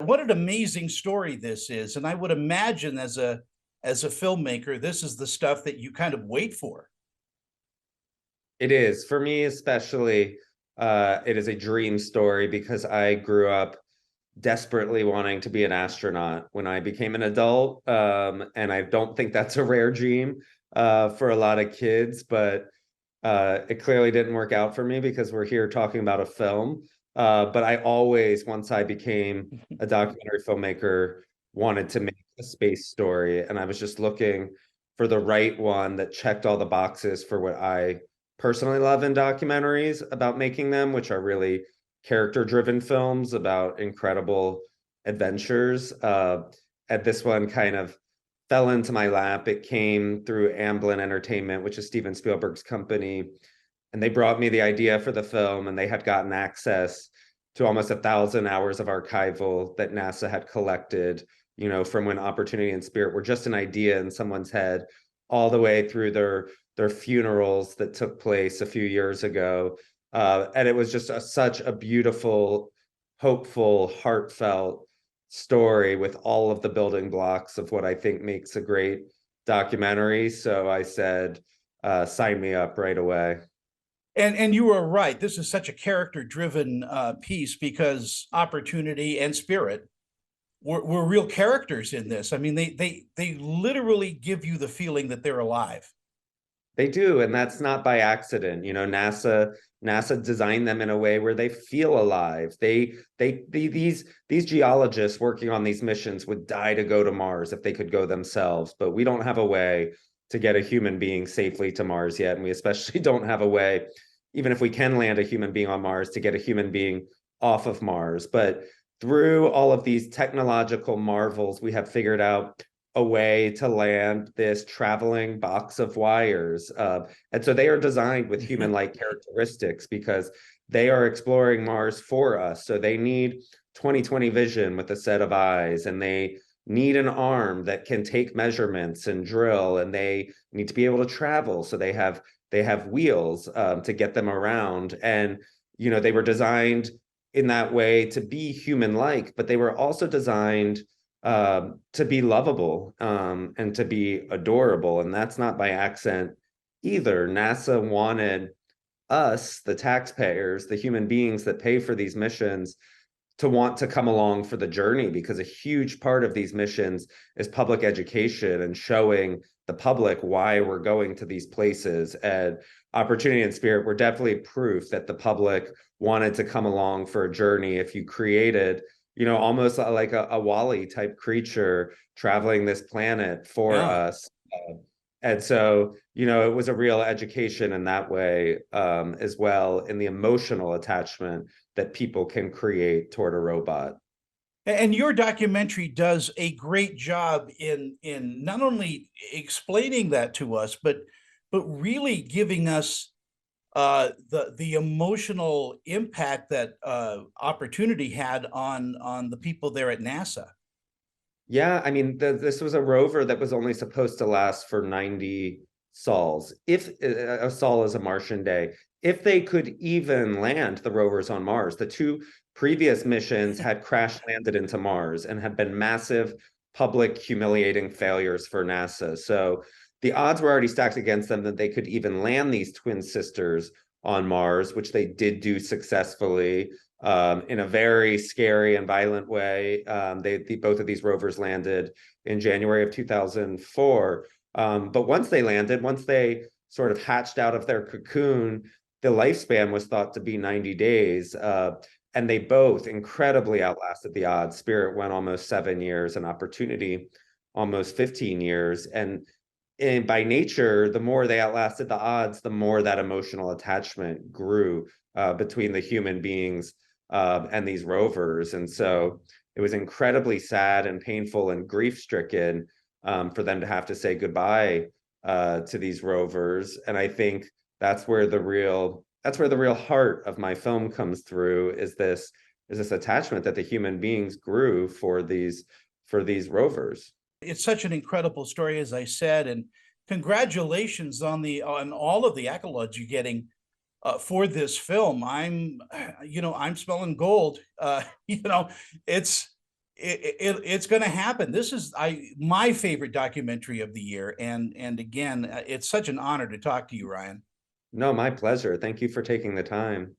What an amazing story this is. And I would imagine as a filmmaker, this is the stuff that you kind of wait for. It is for me, especially. It is a dream story because I grew up desperately wanting to be an astronaut when I became an adult. And I don't think that's a rare dream for a lot of kids, but it clearly didn't work out for me because we're here talking about a film. But I always, once I became a documentary filmmaker, wanted to make a space story. And I was just looking for the right one that checked all the boxes for what I personally love in documentaries about making them, which are really character-driven films about incredible adventures. And this one kind of fell into my lap. It came through Amblin Entertainment, which is Steven Spielberg's company, and they brought me the idea for the film, and they had gotten access to almost 1,000 hours of archival that NASA had collected, from when Opportunity and Spirit were just an idea in someone's head, all the way through their funerals that took place a few years ago. And it was just such a beautiful, hopeful, heartfelt story with all of the building blocks of what I think makes a great documentary. So I said, sign me up right away. And you were right. This is such a character-driven piece because Opportunity and Spirit were real characters in this. I mean, they literally give you the feeling that they're alive. They do, and that's not by accident. NASA designed them in a way where they feel alive. These geologists working on these missions would die to go to Mars if they could go themselves, but we don't have a way to get a human being safely to Mars yet, and we especially don't have a way, even if we can land a human being on Mars, to get a human being off of Mars. But through all of these technological marvels, we have figured out a way to land this traveling box of wires. And so they are designed with human-like characteristics because they are exploring Mars for us. So they need 20/20 vision with a set of eyes, and they need an arm that can take measurements and drill, and they need to be able to travel. So they have wheels to get them around. And they were designed in that way to be human-like, but they were also designed to be lovable and to be adorable. And that's not by accident either. NASA wanted us, the taxpayers, the human beings that pay for these missions, to want to come along for the journey, because a huge part of these missions is public education and showing the public why we're going to these places. And Opportunity and Spirit were definitely proof that the public wanted to come along for a journey. If you created almost like a Wall-E type creature traveling this planet for Yeah. us. And so, it was a real education in that way, as well, in the emotional attachment that people can create toward a robot. And your documentary does a great job in not only explaining that to us, but really giving us the emotional impact that Opportunity had on the people there at NASA. Yeah, I mean, this was a rover that was only supposed to last for 90 sols. If a sol is a Martian day, if they could even land the rovers on Mars. The two previous missions had crash landed into Mars and had been massive public humiliating failures for NASA. So the odds were already stacked against them that they could even land these twin sisters on Mars, which they did do successfully, in a very scary and violent way. Both of these rovers landed in January of 2004. But once they sort of hatched out of their cocoon, the lifespan was thought to be 90 days. And they both incredibly outlasted the odds. Spirit went almost 7 years, and Opportunity almost 15 years. And by nature, the more they outlasted the odds, the more that emotional attachment grew between the human beings and these rovers. And so it was incredibly sad and painful and grief-stricken for them to have to say goodbye to these rovers. And I think that's where the real heart of my film comes through, is this attachment that the human beings grew for these rovers. It's such an incredible story, as I said, and congratulations on all of the accolades you're getting for this film. I'm smelling gold. It's it's going to happen. This is my favorite documentary of the year, and again, it's such an honor to talk to you, Ryan. No, my pleasure. Thank you for taking the time.